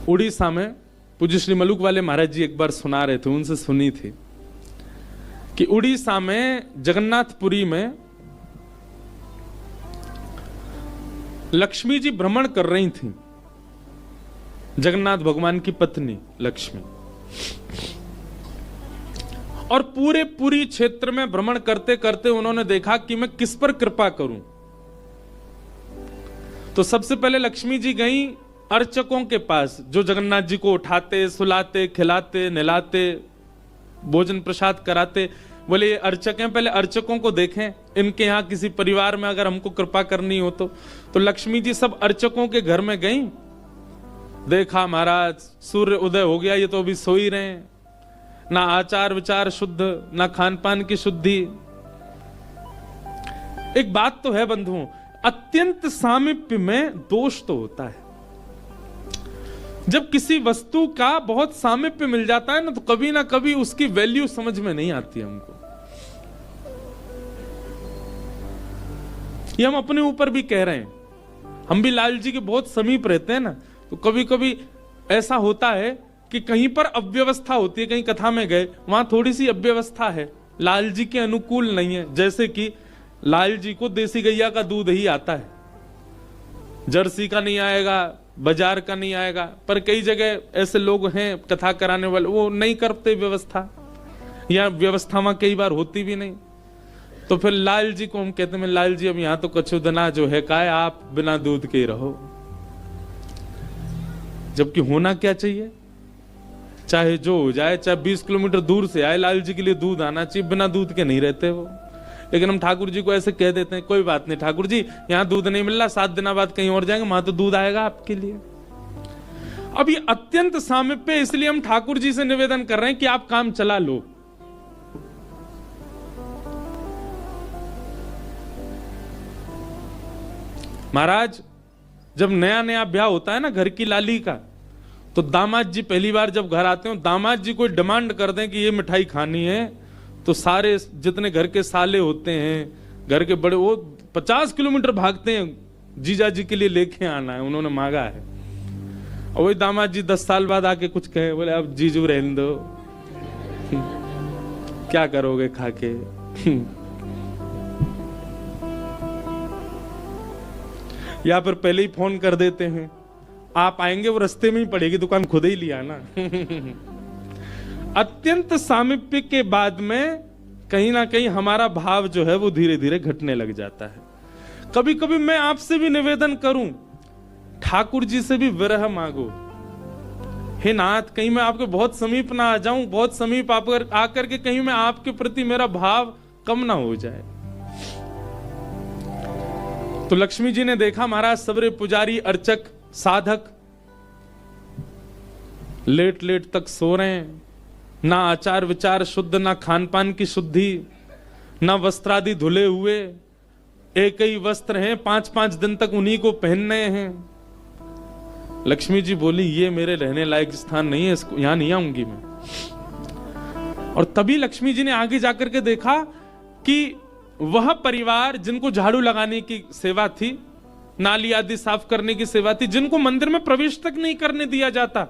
उड़ीसा में पूज्य श्री मलुक वाले महाराज जी एक बार सुना रहे थे, उनसे सुनी थी कि उड़ीसा में जगन्नाथपुरी में लक्ष्मी जी भ्रमण कर रही थी, जगन्नाथ भगवान की पत्नी लक्ष्मी, और पूरी क्षेत्र में भ्रमण करते करते उन्होंने देखा कि मैं किस पर कृपा करूं। तो सबसे पहले लक्ष्मी जी गई अर्चकों के पास, जो जगन्नाथ जी को उठाते, सुलाते, खिलाते, नहलाते, भोजन प्रसाद कराते। बोले ये अर्चक हैं, पहले अर्चकों को देखें, इनके यहाँ किसी परिवार में अगर हमको कृपा करनी हो तो लक्ष्मी जी सब अर्चकों के घर में गई। देखा महाराज सूर्य उदय हो गया, ये तो अभी सो ही रहे हैं, ना आचार विचार शुद्ध, ना खान पान की शुद्धि। एक बात तो है बंधुओं, अत्यंत सामीप्य में दोष तो होता है। जब किसी वस्तु का बहुत सामीप्य मिल जाता है ना कभी उसकी वैल्यू समझ में नहीं आती हमको। ये हम अपने ऊपर भी कह रहे हैं, हम भी लाल जी के बहुत समीप रहते हैं ना, तो कभी कभी ऐसा होता है कि कहीं पर अव्यवस्था होती है, कहीं कथा में गए वहां थोड़ी सी अव्यवस्था है, लाल जी के अनुकूल नहीं है। जैसे कि लाल जी को देसी गैया का दूध ही आता है, जर्सी का नहीं आएगा, बाजार का नहीं आएगा। पर कई जगह ऐसे लोग हैं कथा कराने वाले, वो नहीं करते व्यवस्था, या व्यवस्था वहां कई बार होती भी नहीं। तो फिर लाल जी को हम कहते हैं, लाल जी अब यहां तो कछु दना जो है का, आप बिना दूध के रहो। जबकि होना क्या चाहिए, चाहे जो हो जाए, चाहे 20 किलोमीटर दूर से आए, लाल जी के लिए दूध आना चाहिए, बिना दूध के नहीं रहते वो। लेकिन हम ठाकुर जी को ऐसे कह देते हैं, कोई बात नहीं ठाकुर जी, यहां दूध नहीं मिल रहा, 7 दिन बाद कहीं और जाएंगे, वहां तो दूध आएगा आपके लिए। अब ये अत्यंत सामीप्य, इसलिए हम ठाकुर जी से निवेदन कर रहे हैं कि आप काम चला लो। महाराज जब नया नया ब्याह होता है ना घर की लाली का, तो दामाद जी पहली बार जब घर आते हो, दामाद जी कोई डिमांड कर दें कि ये मिठाई खानी है, तो सारे जितने घर के साले होते हैं, घर के बड़े, वो 50 किलोमीटर भागते हैं, जीजा जी के लिए लेके आना है, उन्होंने मांगा है। और वही दामाद जी 10 साल बाद आके कुछ कहे, बोले अब जीजू रहने दो, क्या करोगे खाके। या फिर पहले ही फोन कर देते हैं, आप आएंगे, वो रास्ते में ही पड़ेगी, दुकान खुद ही लिया ना। अत्यंत सामीप्य के बाद में कहीं ना कहीं हमारा भाव जो है वो धीरे धीरे घटने लग जाता है। कभी कभी मैं आपसे भी निवेदन करूं, ठाकुर जी से भी विरह मांगो। हे नाथ, कहीं मैं आपके बहुत समीप ना आ जाऊं, बहुत समीप आकर के कहीं मैं आपके प्रति मेरा भाव कम ना हो जाए। तो लक्ष्मी जी ने देखा महाराज सबरे पुजारी, अर्चक, साधक लेट लेट तक सो रहे हैं, ना आचार विचार शुद्ध, ना खान पान की शुद्धि, ना वस्त्रादि धुले हुए, एक ही वस्त्र हैं, 5-5 दिन तक उन्हीं को पहनने हैं। लक्ष्मी जी बोली ये मेरे रहने लायक स्थान नहीं है, इसको यहां नहीं आऊंगी मैं। और तभी लक्ष्मी जी ने आगे जाकर के देखा कि वह परिवार जिनको झाड़ू लगाने की सेवा थी, नाली आदि साफ करने की सेवा थी, जिनको मंदिर में प्रवेश तक नहीं करने दिया जाता,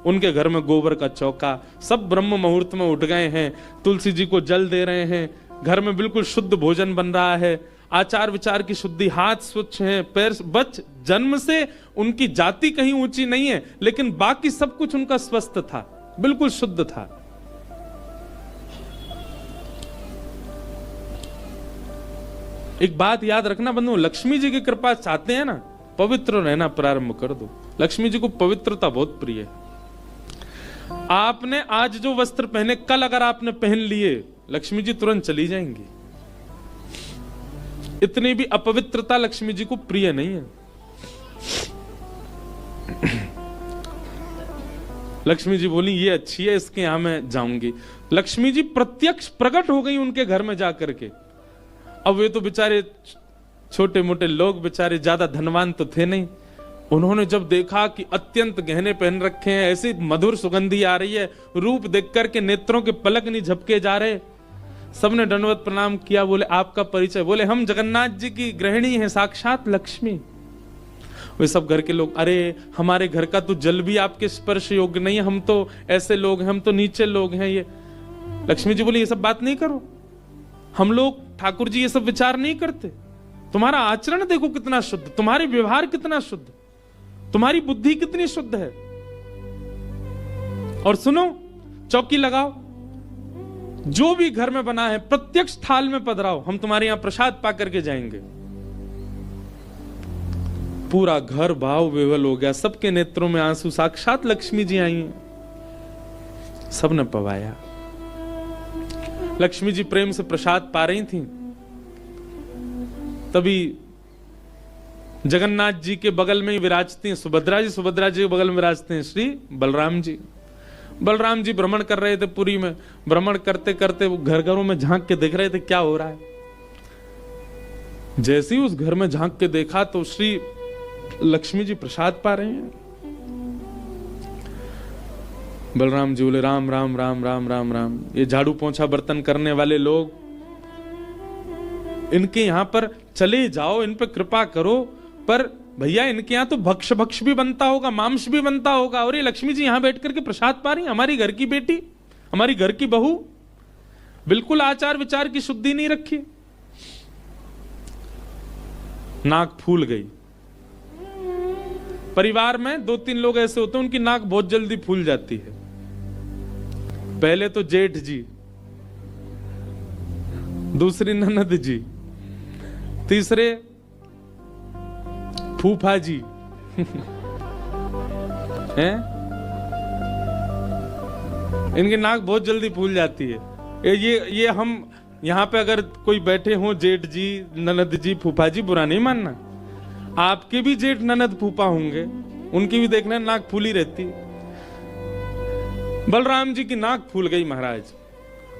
उनके घर में गोबर का चौका, सब ब्रह्म मुहूर्त में उठ गए हैं, तुलसी जी को जल दे रहे हैं, घर में बिल्कुल शुद्ध भोजन बन रहा है, आचार विचार की शुद्धि, हाथ स्वच्छ हैं, पैर बच, जन्म से उनकी जाति कहीं ऊंची नहीं है, लेकिन बाकी सब कुछ उनका स्वस्थ था, बिल्कुल शुद्ध था। एक बात याद रखना बंधु, लक्ष्मी जी की कृपा चाहते हैं ना, पवित्र रहना प्रारंभ कर दो। लक्ष्मी जी को पवित्रता बहुत प्रिय है। आपने आज जो वस्त्र पहने, कल अगर आपने पहन लिए, लक्ष्मी जी तुरंत चली जाएंगी। इतनी भी अपवित्रता लक्ष्मी जी को प्रिय नहीं है। लक्ष्मी जी बोली ये अच्छी है, इसके यहां मैं जाऊंगी। लक्ष्मी जी प्रत्यक्ष प्रकट हो गई उनके घर में जाकर के। अब वे तो बेचारे छोटे मोटे लोग, बेचारे ज्यादा धनवान तो थे नहीं। उन्होंने जब देखा कि अत्यंत गहने पहन रखे हैं, ऐसी मधुर सुगंधी आ रही है, रूप देख करके नेत्रों के पलक नहीं झपके जा रहे, सबने दंडवत प्रणाम किया। बोले आपका परिचय? बोले हम जगन्नाथ जी की गृहिणी हैं, साक्षात लक्ष्मी। वे सब घर के लोग, अरे हमारे घर का तो जल भी आपके स्पर्श योग्य नहीं है, हम तो ऐसे लोग हैं, हम तो नीचे लोग हैं। ये लक्ष्मी जी बोली ये सब बात नहीं करो, हम लोग ठाकुर जी ये सब विचार नहीं करते। तुम्हारा आचरण देखो कितना शुद्ध, तुम्हारे व्यवहार कितना शुद्ध, तुम्हारी बुद्धि कितनी शुद्ध है। और सुनो, चौकी लगाओ, जो भी घर में बना है प्रत्यक्ष थाल में पधराओ, हम तुम्हारे यहां प्रसाद पा करके जाएंगे। पूरा घर भाव विवल हो गया, सबके नेत्रों में आंसू, साक्षात लक्ष्मी जी आई हैं। सबने पवाया। लक्ष्मी जी प्रेम से प्रसाद पा रही थी, तभी जगन्नाथ जी के बगल में ही विराजती हैं सुभद्रा जी, सुभद्रा जी के बगल में विराजते हैं श्री बलराम जी। बलराम जी भ्रमण कर रहे थे पुरी में, भ्रमण करते करते वो घर घरों में झांक के देख रहे थे क्या हो रहा है। जैसे ही उस घर में झांक के देखा तो श्री लक्ष्मी जी प्रसाद पा रहे हैं। बलराम जी बोले राम राम राम राम राम राम, ये झाड़ू पोंछा बर्तन करने वाले लोग, इनके यहां पर चले जाओ, इन पे कृपा करो। पर भैया इनके यहां तो भक्ष भी बनता होगा, मांस भी बनता होगा, और ये लक्ष्मी जी यहां बैठ करके प्रसाद पा रही, हमारी घर की बेटी, हमारी घर की बहू, बिल्कुल आचार विचार की शुद्धि नहीं रखी। नाक फूल गई। परिवार में 2-3 लोग ऐसे होते हैं उनकी नाक बहुत जल्दी फूल जाती है। पहले तो जेठ जी, दूसरी ननद जी, तीसरे फूफा जी हैं? इनकी नाक बहुत जल्दी फूल जाती है। ये हम यहां पे अगर कोई बैठे हो, जेठ जी, ननद जी, फूफा जी, बुरा नहीं मानना, आपके भी जेठ ननद फूफा होंगे, उनकी भी देखना नाक फूली रहती। बलराम जी की नाक फूल गई। महाराज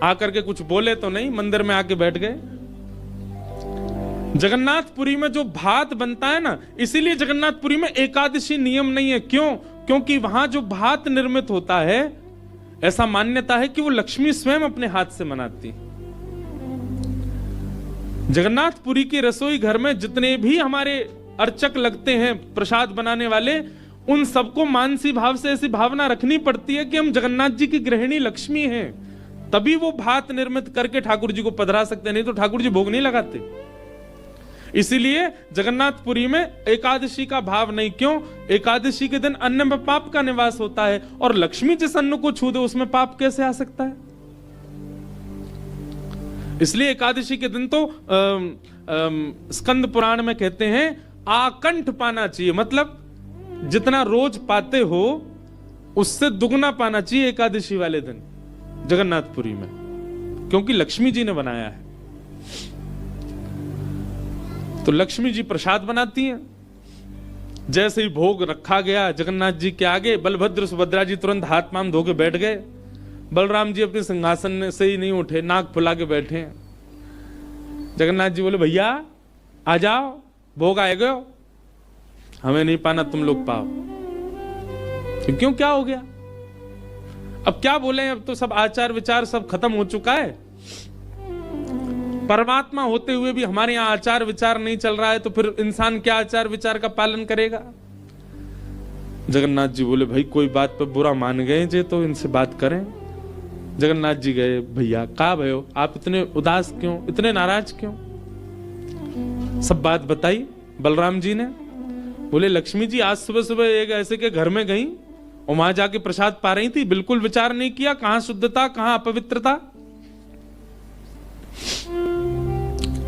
आकर के कुछ बोले तो नहीं, मंदिर में आके बैठ गए। जगन्नाथपुरी में जो भात बनता है ना, इसीलिए जगन्नाथपुरी में एकादशी नियम नहीं है। क्यों? क्योंकि वहां जो भात निर्मित होता है, ऐसा मान्यता है कि वो लक्ष्मी स्वयं अपने हाथ से बनाती। जगन्नाथपुरी के रसोई घर में जितने भी हमारे अर्चक लगते हैं, प्रसाद बनाने वाले, उन सबको मानसी भाव से ऐसी भावना रखनी पड़ती है कि हम जगन्नाथ जी की गृहिणी लक्ष्मी हैं, तभी वो भात निर्मित करके ठाकुर जी को पधरा सकते, नहीं तो ठाकुर जी भोग नहीं लगाते। इसीलिए जगन्नाथपुरी में एकादशी का भाव नहीं। क्यों? एकादशी के दिन अन्न में पाप का निवास होता है, और लक्ष्मी जिस अन्न को छू दे उसमें पाप कैसे आ सकता है? इसलिए एकादशी के दिन तो स्कंद पुराण में कहते हैं आकंठ पाना चाहिए, मतलब जितना रोज पाते हो उससे दुगना पाना चाहिए एकादशी वाले दिन जगन्नाथपुरी में, क्योंकि लक्ष्मी जी ने बनाया है। तो लक्ष्मी जी प्रसाद बनाती हैं। जैसे ही भोग रखा गया जगन्नाथ जी के आगे, बलभद्र सुभद्रा जी तुरंत हाथ पांव धो के बैठ गए। बलराम जी अपने सिंहासन से ही नहीं उठे, नाक फुला के बैठे हैं। जगन्नाथ जी बोले भैया आ जाओ, भोग आए गए, हमें नहीं पाना, तुम लोग पाओ। क्यों, क्या हो गया? अब क्या बोले, अब तो सब आचार विचार सब खत्म हो चुका है। परमात्मा होते हुए भी हमारे यहां आचार विचार नहीं चल रहा है, तो फिर इंसान क्या आचार विचार का पालन करेगा? जगन्नाथ जी बोले भाई कोई बात पर बुरा मान गए जे, तो इनसे बात करें। जगन्नाथ जी गए, भैया कहा भयो, आप इतने उदास क्यों, इतने नाराज क्यों? सब बात बताई बलराम जी ने। बोले लक्ष्मी जी आज सुबह सुबह एक ऐसे के घर में गई और वहां जाके प्रसाद पा रही थी, बिल्कुल विचार नहीं किया कहां शुद्धता कहां अपवित्रता।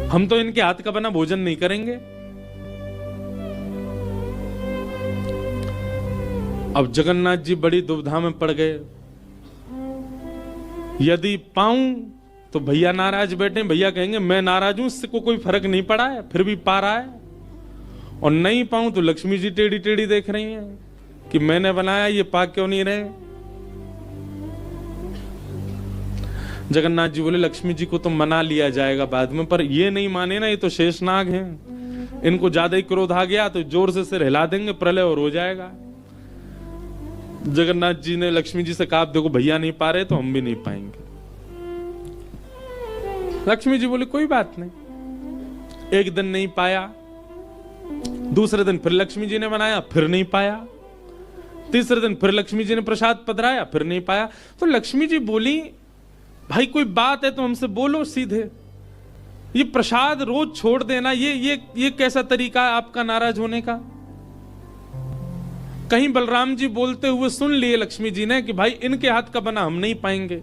हम तो इनके हाथ का बना भोजन नहीं करेंगे। अब जगन्नाथ जी बड़ी दुविधा में पड़ गए। यदि पाऊं तो भैया नाराज बैठे, भैया कहेंगे मैं नाराज हूं, इससे को कोई फर्क नहीं पड़ा है, फिर भी पा रहा है। और नहीं पाऊं तो लक्ष्मी जी टेढ़ी टेढ़ी देख रही हैं कि मैंने बनाया, ये पा क्यों नहीं रहे। जगन्नाथ जी बोले लक्ष्मी जी को तो मना लिया जाएगा बाद में, पर ये नहीं माने ना, ये तो शेषनाग हैं, इनको ज्यादा ही क्रोध आ गया तो जोर से सिर हिला देंगे, प्रलय और हो जाएगा। जगन्नाथ जी ने लक्ष्मी जी से कहा देखो भैया नहीं पा रहे तो हम भी नहीं पाएंगे। लक्ष्मी जी बोले कोई बात नहीं। एक दिन नहीं पाया, दूसरे दिन फिर लक्ष्मी जी ने बनाया, फिर नहीं पाया। तीसरे दिन फिर लक्ष्मी जी ने प्रसाद पधराया, फिर नहीं पाया। तो लक्ष्मी जी बोली, भाई कोई बात है तो हमसे बोलो सीधे, ये प्रसाद रोज छोड़ देना, ये कैसा तरीका है आपका नाराज होने का? कहीं बलराम जी बोलते हुए सुन लिए लक्ष्मी जी ने कि भाई इनके हाथ का बना हम नहीं पाएंगे।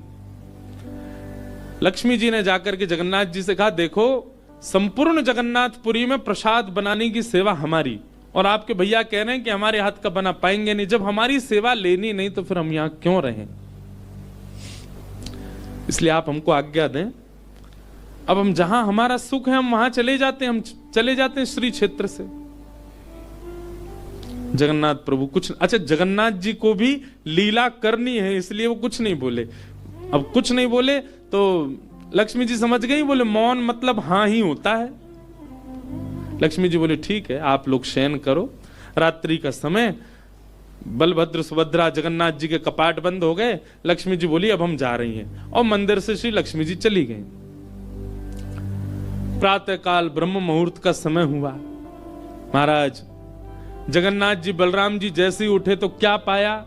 लक्ष्मी जी ने जाकर के जगन्नाथ जी से कहा, देखो संपूर्ण जगन्नाथपुरी में प्रसाद बनाने की सेवा हमारी, और आपके भैया कह रहे हैं कि हमारे हाथ का बना पाएंगे नहीं। जब हमारी सेवा लेनी नहीं तो फिर हम यहां क्यों रहें? इसलिए आप हमको आज्ञा दें, अब हम जहां हमारा सुख है हम वहां चले जाते हैं, हम चले जाते हैं श्री क्षेत्र से। जगन्नाथ प्रभु कुछ, अच्छा जगन्नाथ जी को भी लीला करनी है इसलिए वो कुछ नहीं बोले। अब कुछ नहीं बोले तो लक्ष्मी जी समझ गई, बोले मौन मतलब हां ही होता है। लक्ष्मी जी बोले ठीक है, आप लोग शयन करो। रात्रि का समय, बलभद्र सुभद्रा जगन्नाथ जी के कपाट बंद हो गए। लक्ष्मी जी बोली अब हम जा रही हैं, और मंदिर से श्री लक्ष्मी जी चली गई। प्रातः काल ब्रह्म मुहूर्त का समय हुआ। महाराज जगन्नाथ जी बलराम जी जैसे ही उठे तो क्या पाया?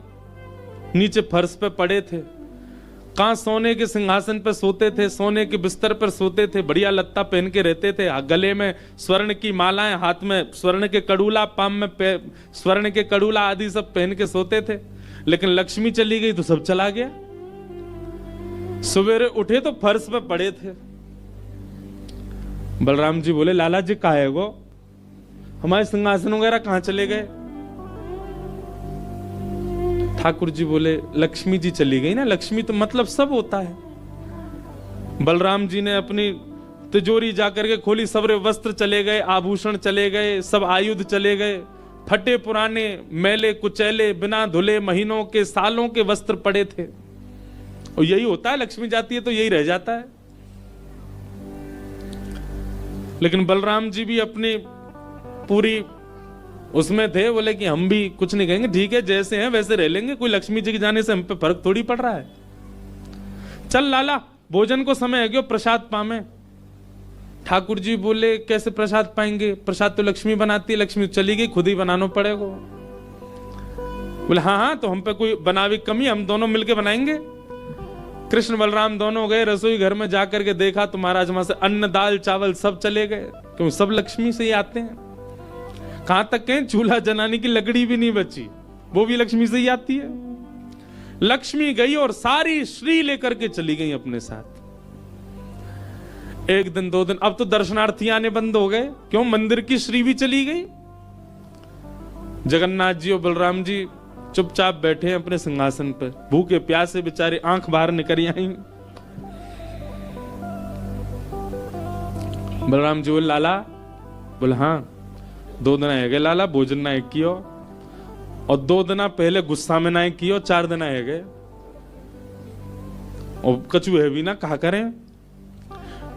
नीचे फर्श पे पड़े थे। कहां सोने के सिंहासन पर सोते थे, सोने के बिस्तर पर सोते थे, बढ़िया लत्ता पहन के रहते थे, गले में स्वर्ण की मालाएं, हाथ में स्वर्ण के कड़ूला, पाम में स्वर्ण के कड़ूला आदि सब पहन के सोते थे। लेकिन लक्ष्मी चली गई तो सब चला गया। सवेरे उठे तो फर्श पे पड़े थे। बलराम जी बोले, लाला जी कहाँ है वो? हमारे सिंहासन वगैरह कहां चले गए? ठाकुर जी बोले, लक्ष्मी जी चली गई ना। लक्ष्मी तो मतलब सब होता है। बलराम जी ने अपनी तिजोरी जाकर के खोली, सबरे वस्त्र चले गए, आभूषण चले गए, सब आयुध चले गए, फटे पुराने मैले कुचैले बिना धुले महीनों के सालों के वस्त्र पड़े थे। और यही होता है, लक्ष्मी जाती है तो यही रह जाता है। लेकिन बलराम जी भी अपनी पूरी उसमें थे, बोले कि हम भी कुछ नहीं कहेंगे, ठीक है जैसे हैं वैसे रह लेंगे, कोई लक्ष्मी जी के जाने से हम पे फर्क थोड़ी पड़ रहा है। चल लाला भोजन को समय है, प्रसाद पामे। ठाकुर जी बोले, कैसे प्रसाद पाएंगे? प्रसाद तो लक्ष्मी बनाती है, लक्ष्मी चली गई, खुद ही बनाना पड़ेगा। बोले हाँ हाँ, तो हम पे कोई बनावी कमी, हम दोनों मिलके बनाएंगे। कृष्ण बलराम दोनों गए रसोई घर में, जाकर के देखा तो महाराज वहां से अन्न दाल चावल सब चले गए, क्यों सब लक्ष्मी से ही आते हैं। कहां तक कहें, चूल्हा जलाने की लकड़ी भी नहीं बची, वो भी लक्ष्मी से ही आती है। लक्ष्मी गई और सारी श्री लेकर के चली गई अपने साथ। एक दिन दो दिन, अब तो दर्शनार्थी आने बंद हो गए, क्यों? मंदिर की श्री भी चली गई। जगन्नाथ जी और बलराम जी चुपचाप बैठे हैं अपने सिंहासन पर, भूखे प्यासे बेचारे, आंख बाहर निकल आई। बलराम जी बोले, लाला? बोले हाँ। 2 दिन है गए लाला, भोजन ना एक कियो, और 2 दिन पहले गुस्सा में ना कियो, 4 दिन है गए, और कछु है भी ना, कहा करें।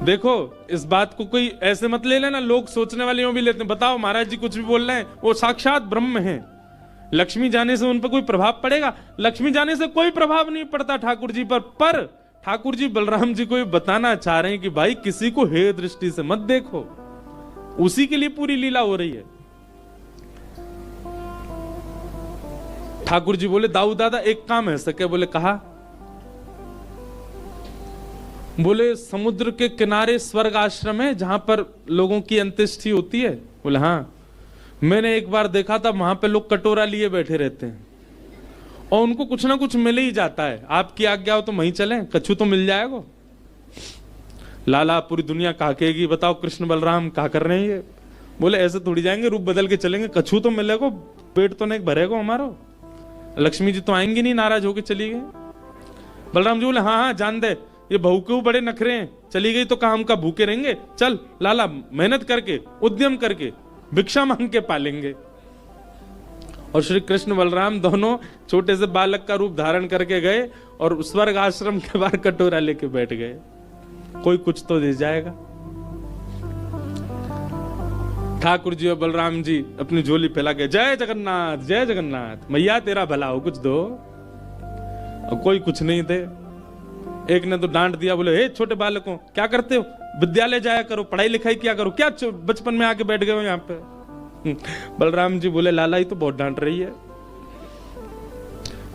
देखो इस बात को कोई ऐसे मत ले लेना, लोग सोचने वाले भी लेते हैं, बताओ महाराज जी कुछ भी बोल रहे हैं, वो साक्षात ब्रह्म है। लक्ष्मी जाने से उन पर कोई प्रभाव पड़ेगा? लक्ष्मी जाने से कोई प्रभाव नहीं पड़ता ठाकुर जी पर ठाकुर जी बलराम जी को बताना चाह रहे हैं कि भाई किसी को हे दृष्टि से मत देखो, उसी के लिए पूरी लीला हो रही है। ठाकुर जी बोले, दाऊ दादा एक काम है सके? बोले कहा? बोले समुद्र के किनारे स्वर्ग आश्रम है जहां पर लोगों की अंत्येष्टि होती है। बोले हाँ, मैंने एक बार देखा था, वहां पे लोग कटोरा लिए बैठे रहते हैं और उनको कुछ ना कुछ मिल ही जाता है। आपकी आज्ञा हो तो वहीं चलें, कछु तो मिल जाएगा। लाला पूरी दुनिया काकेगी, बताओ कृष्ण बलराम क्या कर रहे हैं ये? बोले ऐसे थोड़ी जाएंगे, रूप बदल के चलेंगे, कछु तो मिलेगा, पेट तो नहीं भरेगा हमारा। लक्ष्मी जी तो आएंगी नहीं, नाराज होके चली गई। बलराम जी बोले हाँ हाँ जान दे, ये बहू के बड़े नखरे हैं, चली गई तो काम का भूखे रहेंगे, चल लाला मेहनत करके उद्यम करके भिक्षा मांग के पालेंगे। और श्री कृष्ण बलराम दोनों छोटे से बालक का रूप धारण करके गए और स्वर्ग आश्रम के बाहर कटोरा लेके बैठ गए, कोई कुछ तो दे जाएगा। ठाकुर जी और बलराम जी अपनी झोली फैला के, जय जगन्नाथ जय जगन्नाथ, मैया तेरा भला हो कुछ दो। और कोई कुछ नहीं दे। एक ने तो डांट दिया, बोले हे छोटे बालकों क्या करते हो, विद्यालय जाया करो, पढ़ाई लिखाई किया करो, क्या बचपन में आके बैठ गए हो यहाँ पे। बलराम जी बोले लाला ही तो बहुत डांट रही है।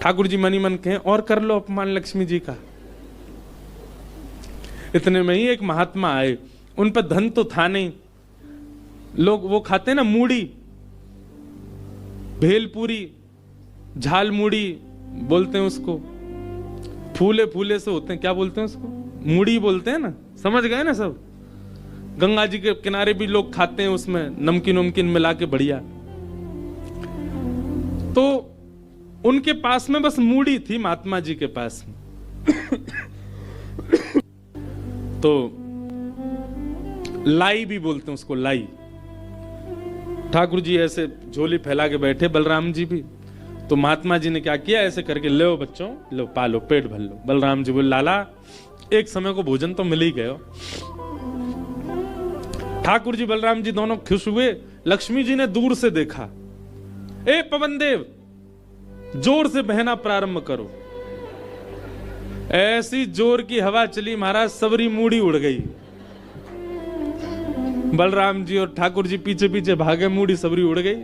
ठाकुर जी मनी मन कहें और कर लो अपमान लक्ष्मी जी का। इतने में ही एक महात्मा आए, उन पर धन तो था नहीं, लोग वो खाते ना मूढ़ी, भेलपूरी, झाल मूढ़ी बोलते हैं उसको, फूले फूले से होते हैं, क्या बोलते हैं उसको, मूढ़ी बोलते हैं ना, समझ गए ना सब। गंगा जी के किनारे भी लोग खाते हैं, उसमें नमकीन नमकीन मिला के बढ़िया। तो उनके पास में बस मूढ़ी थी, महात्मा जी के पास में। तो लाई भी बोलते हैं उसको, लाई। ठाकुर जी ऐसे झोली फैला के बैठे, बलराम जी भी। तो महात्मा जी ने क्या किया, ऐसे करके लो बच्चों, लो पालो, पेट भर लो। बलराम जी बोले लाला एक समय को भोजन तो मिल ही गयो। ठाकुर जी बलराम जी दोनों खुश हुए। लक्ष्मी जी ने दूर से देखा, ए पवन देव जोर से बहना प्रारंभ करो। ऐसी जोर की हवा चली महाराज, सबरी मूढ़ी उड़ गई। बलराम जी और ठाकुर जी पीछे पीछे भागे, मूढ़ी सबरी उड़ गई।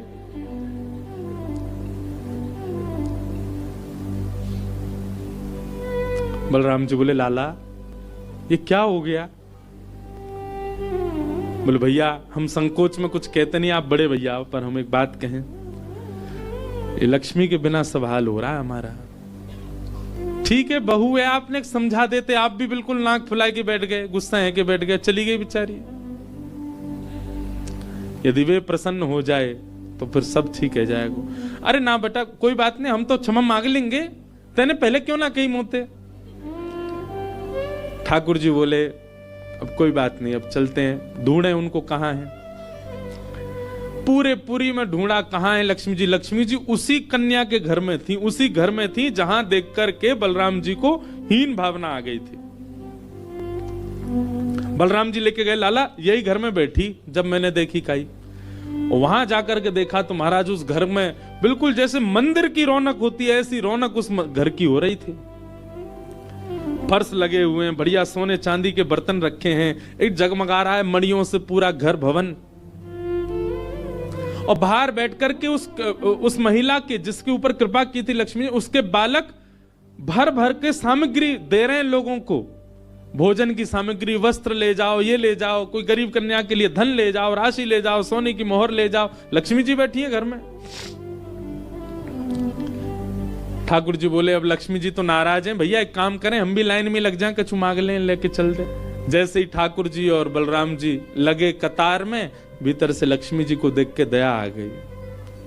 बलराम जी बोले लाला ये क्या हो गया? बोले भैया हम संकोच में कुछ कहते नहीं, आप बड़े भैया, पर हम एक बात कहें, ये लक्ष्मी के बिना सब हाल हो रहा है हमारा। ठीक है बहू है, आपने समझा देते, आप भी बिल्कुल नाक फुला के बैठ गए, गुस्सा है के बैठ गए, चली गई बेचारी। यदि वे प्रसन्न हो जाए तो फिर सब ठीक है जाएगा। अरे ना बेटा कोई बात नहीं, हम तो क्षमा मांग लेंगे, तेने पहले क्यों ना कही मोते। ठाकुर जी बोले अब कोई बात नहीं, अब चलते हैं, ढूंढे उनको कहां है। पूरे पुरी में ढूंढा, कहां है लक्ष्मी जी। लक्ष्मी जी उसी कन्या के घर में थी, उसी घर में थी जहां देख करके बलराम जी को हीन भावना आ गई थी। बलराम जी लेके गए, लाला यही घर में बैठी जब मैंने देखी काई। वहां जाकर के देखा तो महाराज उस घर में बिल्कुल जैसे मंदिर की रौनक होती है, ऐसी रौनक उस घर की हो रही थी। फर्श लगे हुए हैं, बढ़िया सोने चांदी के बर्तन रखे हैं, एक जगमगा रहा है मणियों से पूरा घर भवन। और बाहर बैठ करके उस महिला के जिसके ऊपर कृपा की थी लक्ष्मी, उसके बालक भर भर के सामग्री दे रहे हैं लोगों को, भोजन की सामग्री, वस्त्र ले जाओ, ये ले जाओ, कोई गरीब कन्या के लिए धन ले जाओ, राशि ले जाओ, सोने की मोहर ले जाओ। लक्ष्मी जी बैठी है घर में। ठाकुर जी बोले अब लक्ष्मी जी तो नाराज हैं, भैया एक काम करें, हम भी लाइन में लग जाएं, कछु मांग लें, लेके चल दे। जैसे ही ठाकुर जी और बलराम जी लगे कतार में, भीतर से लक्ष्मी जी को देख के दया आ गई।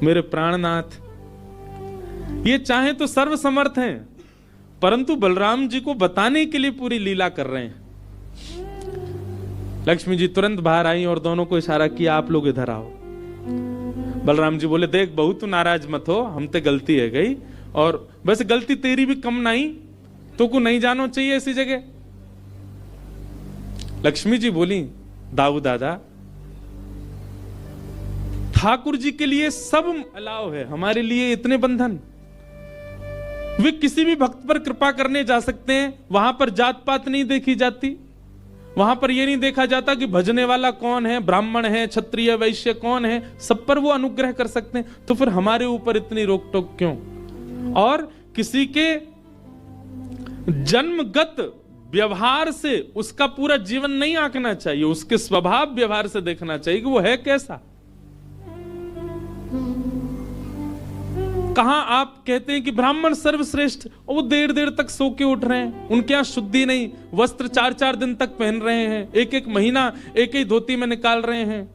मेरे प्राणनाथ, ये चाहे तो सर्वसमर्थ हैं, परंतु बलराम जी को बताने के लिए पूरी लीला कर रहे हैं। लक्ष्मी जी तुरंत बाहर आई और दोनों को इशारा किया, आप लोग इधर आओ। बलराम जी बोले देख बहू तू नाराज मत हो, हम ते गलती है गई, और वैसे गलती तेरी भी कम नहीं, तो को नहीं जानो चाहिए ऐसी जगह। लक्ष्मी जी बोली दाऊ दादा, ठाकुर जी के लिए सब अलाव है, हमारे लिए इतने बंधन। वे किसी भी भक्त पर कृपा करने जा सकते हैं, वहां पर जात पात नहीं देखी जाती, वहां पर यह नहीं देखा जाता कि भजने वाला कौन है, ब्राह्मण है, क्षत्रिय, वैश्य कौन है, सब पर वो अनुग्रह कर सकते हैं। तो फिर हमारे ऊपर इतनी रोक टोक क्यों? और किसी के जन्मगत व्यवहार से उसका पूरा जीवन नहीं आंकना चाहिए, उसके स्वभाव व्यवहार से देखना चाहिए कि वो है कैसा। कहां आप कहते हैं कि ब्राह्मण सर्वश्रेष्ठ, और वो देर देर तक सो के उठ रहे हैं, उनके यहां शुद्धि नहीं, वस्त्र 4-4 दिन तक पहन रहे हैं, एक महीना एक ही धोती में निकाल रहे हैं।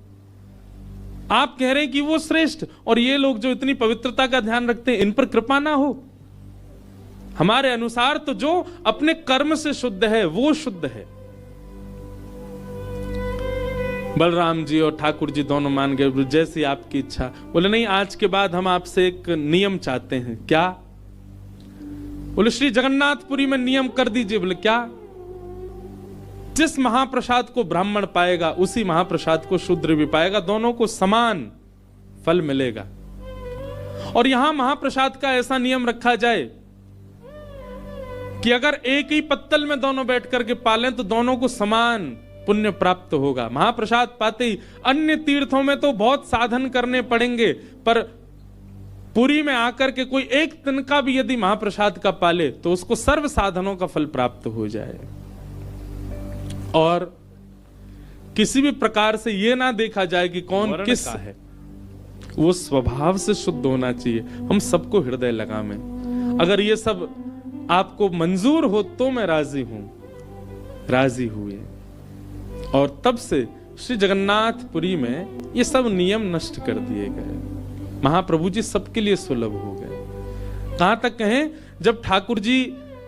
आप कह रहे हैं कि वो श्रेष्ठ, और ये लोग जो इतनी पवित्रता का ध्यान रखते हैं, इन पर कृपा ना हो। हमारे अनुसार तो जो अपने कर्म से शुद्ध है वो शुद्ध है। बलराम जी और ठाकुर जी दोनों मान गए, जैसी आपकी इच्छा। बोले नहीं, आज के बाद हम आपसे एक नियम चाहते हैं। क्या? बोले श्री जगन्नाथपुरी में नियम कर दीजिए। बोले क्या? जिस महाप्रसाद को ब्राह्मण पाएगा उसी महाप्रसाद को शूद्र भी पाएगा, दोनों को समान फल मिलेगा। और यहां महाप्रसाद का ऐसा नियम रखा जाए कि अगर एक ही पत्तल में दोनों बैठ करके पालें तो दोनों को समान पुण्य प्राप्त होगा। महाप्रसाद पाते ही, अन्य तीर्थों में तो बहुत साधन करने पड़ेंगे, पर पुरी में आकर के कोई एक तिनका भी यदि महाप्रसाद का पाले तो उसको सर्व साधनों का फल प्राप्त हो जाए। और किसी भी प्रकार से यह ना देखा जाए कि कौन किस का है, वो स्वभाव से शुद्ध होना चाहिए। हम सबको हृदय लगावे। अगर ये सब आपको मंजूर हो तो मैं राजी हूं। राजी हुए और तब से श्री जगन्नाथपुरी में ये सब नियम नष्ट कर दिए गए। महाप्रभु जी सबके लिए सुलभ हो गए। कहां तक कहें, जब ठाकुर जी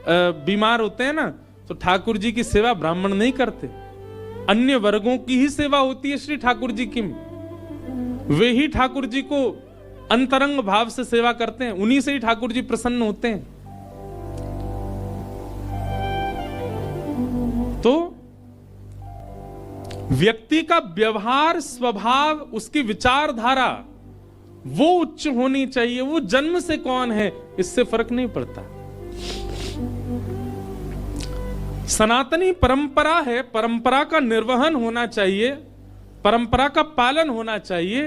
बीमार होते हैं ना, तो ठाकुर जी की सेवा ब्राह्मण नहीं करते, अन्य वर्गों की ही सेवा होती है श्री ठाकुर जी की। वे ही ठाकुर जी को अंतरंग भाव से सेवा करते हैं, उन्हीं से ही ठाकुर जी प्रसन्न होते हैं। तो व्यक्ति का व्यवहार, स्वभाव, उसकी विचारधारा वो उच्च होनी चाहिए। वो जन्म से कौन है इससे फर्क नहीं पड़ता। सनातनी परंपरा है, परंपरा का निर्वहन होना चाहिए, परंपरा का पालन होना चाहिए,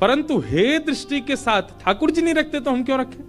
परंतु हे दृष्टि के साथ ठाकुर जी नहीं रखते तो हम क्यों रखें।